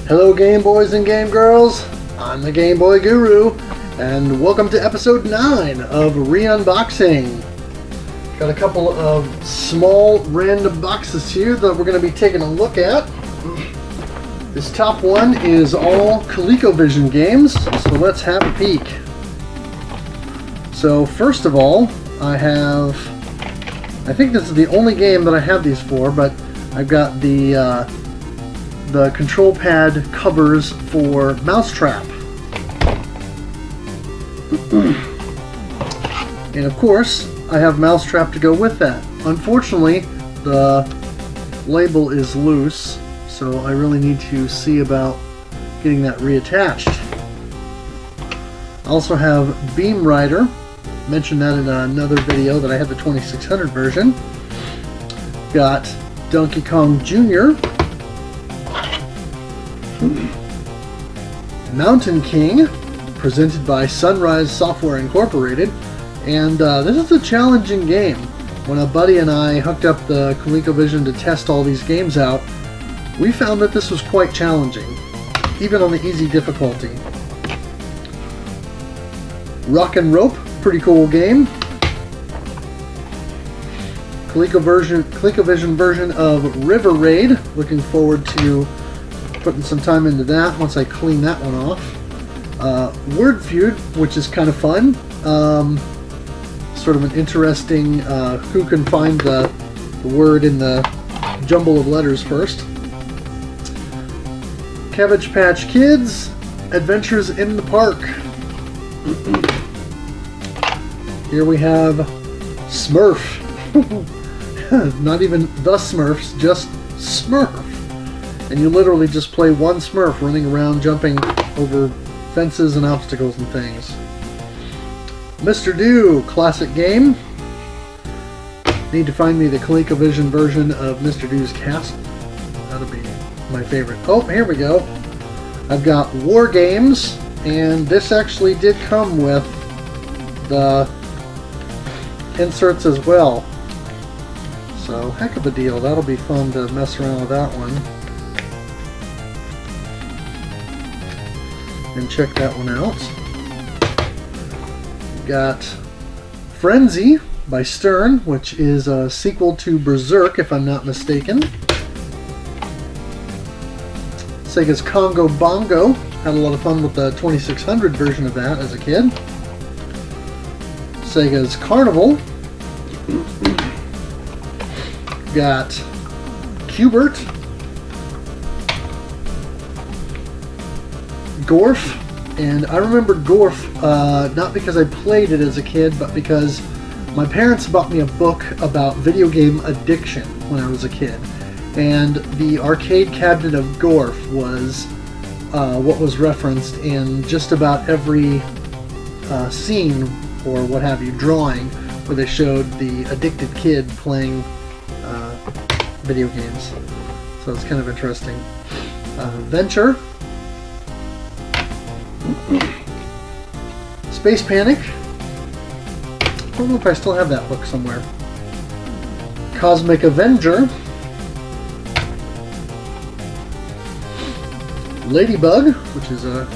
Hello Game Boys and Game Girls, I'm the Game Boy Guru, and welcome to episode 9 of Re-Unboxing. Got a couple of small random boxes here that we're going to be taking a look at. This top one is all ColecoVision games, so let's have a peek. So first of all, I think this is the only game that I have these for, but I've got the control pad covers for Mousetrap. And of course, I have Mousetrap to go with that. Unfortunately, the label is loose, so I really need to see about getting that reattached. I also have Beam Rider. Mentioned that in another video that I had the 2600 version. Got Donkey Kong Jr., Mountain King, presented by Sunrise Software Incorporated, and this is a challenging game. When a buddy and I hooked up the ColecoVision to test all these games out, we found that this was quite challenging, even on the easy difficulty. Rock and Rope, pretty cool game. ColecoVision version of River Raid. Looking forward to putting some time into that once I clean that one off. Word Feud, which is kind of fun. Sort of an interesting who can find the word in the jumble of letters first. Cabbage Patch Kids, Adventures in the Park. Here we have Smurf. Not even the Smurfs, just Smurf. And you literally just play one Smurf running around, jumping over fences and obstacles and things. Mr. Do, classic game. Need to find me the ColecoVision version of Mr. Do's Castle. That'll be my favorite. Oh, here we go. I've got War Games, and this actually did come with the inserts as well. So, heck of a deal. That'll be fun to mess around with that one. And check that one out. Got Frenzy by Stern, which is a sequel to Berserk, if I'm not mistaken. Sega's Congo Bongo. Had a lot of fun with the 2600 version of that as a kid. Sega's Carnival. Got Q*bert. Gorf. And I remember Gorf not because I played it as a kid, but because my parents bought me a book about video game addiction when I was a kid. And the arcade cabinet of Gorf was what was referenced in just about every scene or what have you, drawing, where they showed the addicted kid playing video games. So it's kind of interesting. Venture. Space Panic. I don't know if I still have that book somewhere. Cosmic Avenger. Ladybug, which is a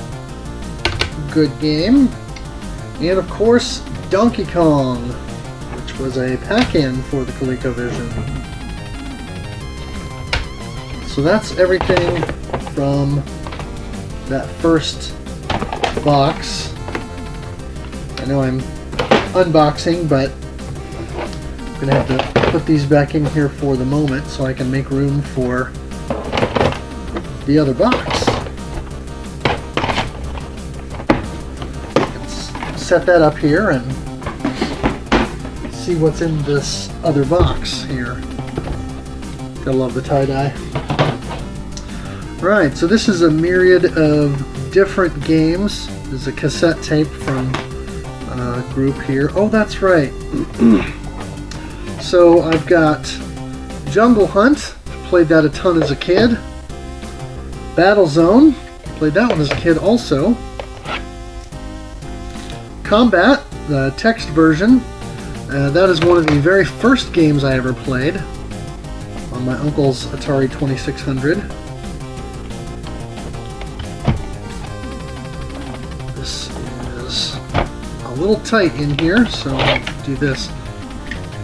good game. And of course, Donkey Kong, which was a pack-in for the ColecoVision. So that's everything from that first box. I know I'm unboxing, but I'm going to have to put these back in here for the moment so I can make room for the other box. Let's set that up here and see what's in this other box here. Gotta love the tie-dye. Right, so this is a myriad of different games. There's a cassette tape from a group here. Oh, that's right. So I've got Jungle Hunt. Played that a ton as a kid. Battlezone. Played that one as a kid also. Combat, the text version. That is one of the very first games I ever played on my uncle's Atari 2600. a little tight in here, so I'll do this.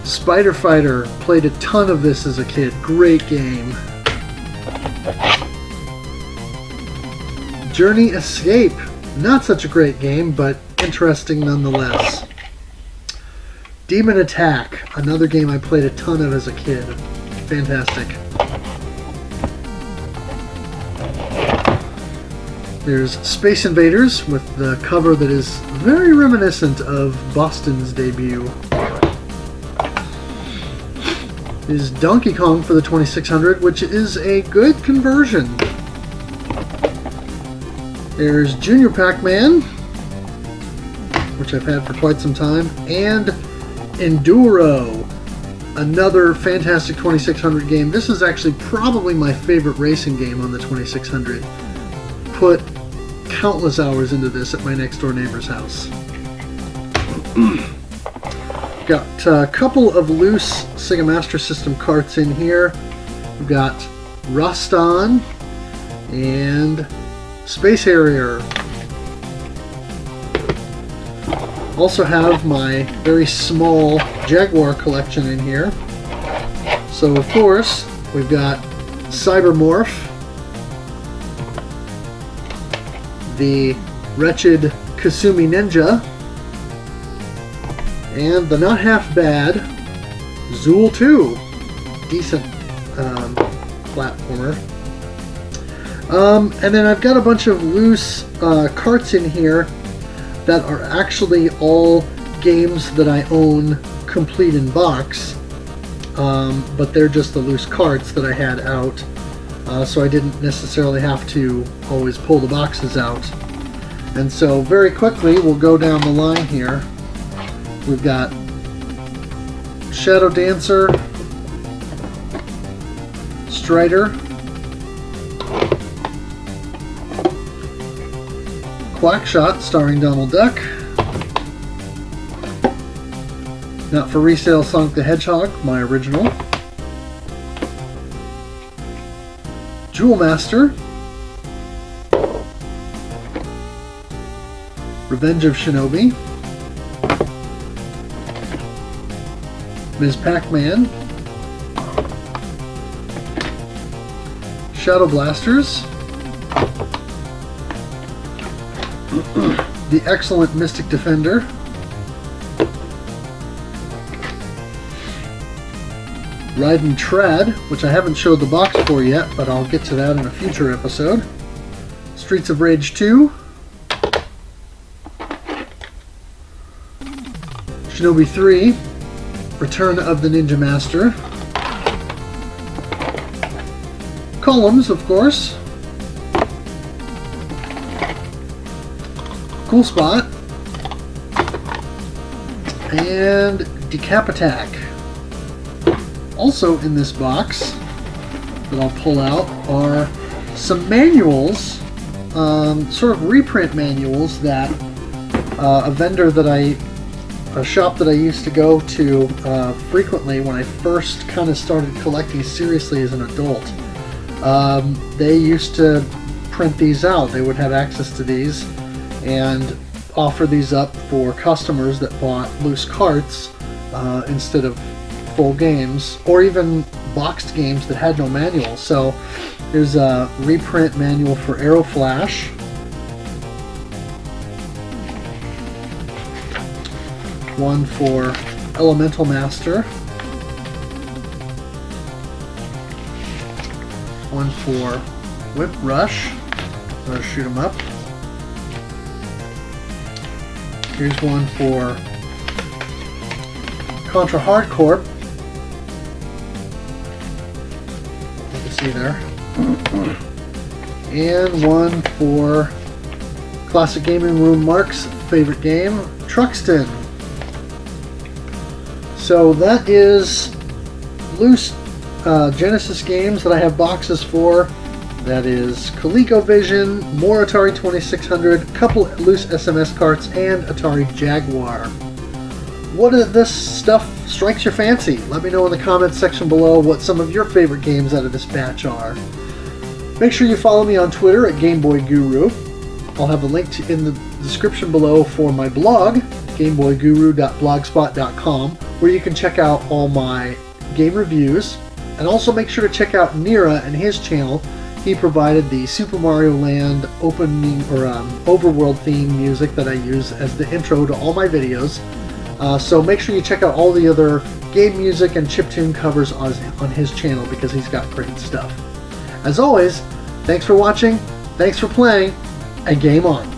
Spider Fighter, played a ton of this as a kid. Great game. Journey Escape, not such a great game, but interesting nonetheless. Demon Attack, another game I played a ton of as a kid. Fantastic. There's Space Invaders with the cover that is very reminiscent of Boston's debut. Is Donkey Kong for the 2600, which is a good conversion. There's Junior Pac-Man, which I've had for quite some time, and Enduro, another fantastic 2600 game. This is actually probably my favorite racing game on the 2600. Put countless hours into this at my next door neighbor's house. Got a couple of loose Sega Master System carts in here. We've got Rastan and Space Harrier. Also have my very small Jaguar collection in here. So of course, we've got Cybermorph, the wretched Kasumi Ninja, and the not half bad Zool 2. Decent platformer. And then I've got a bunch of loose carts in here that are actually all games that I own complete in box, but they're just the loose carts that I had out, so I didn't necessarily have to always pull the boxes out. And so very quickly we'll go down the line here. We've got Shadow Dancer, Strider, Quackshot starring Donald Duck, Not for Resale Sonic the Hedgehog, my original, Jewel Master, Revenge of Shinobi, Ms. Pac-Man, Shadow Blasters, the excellent Mystic Defender, Raiden Trad, which I haven't showed the box for yet, but I'll get to that in a future episode, Streets of Rage 2, Shinobi 3, Return of the Ninja Master, Columns, of course, Cool Spot, and Decap Attack. Also in this box that I'll pull out are some manuals, sort of reprint manuals that a shop that I used to go to frequently when I first kind of started collecting seriously as an adult. They used to print these out. They would have access to these and offer these up for customers that bought loose carts instead of full games, or even boxed games that had no manual. So there's a reprint manual for Aero Flash, one for Elemental Master, one for Whip Rush, or Shoot 'em Up. Here's one for Contra Hard Corp. You can see there. And one for Classic Gaming Room Mark's favorite game, Truxton. So that is loose Genesis games that I have boxes for. That is ColecoVision, more Atari 2600, a couple loose SMS carts, and Atari Jaguar. What of this stuff strikes your fancy? Let me know in the comments section below what some of your favorite games out of this batch are. Make sure you follow me on Twitter at GameBoyGuru. I'll have a link in the description below for my blog, GameBoyGuru.blogspot.com, where you can check out all my game reviews. And also make sure to check out Nira and his channel. He provided the Super Mario Land opening or overworld theme music that I use as the intro to all my videos. So make sure you check out all the other game music and chiptune covers on his channel because he's got great stuff. As always, thanks for watching, thanks for playing, and game on!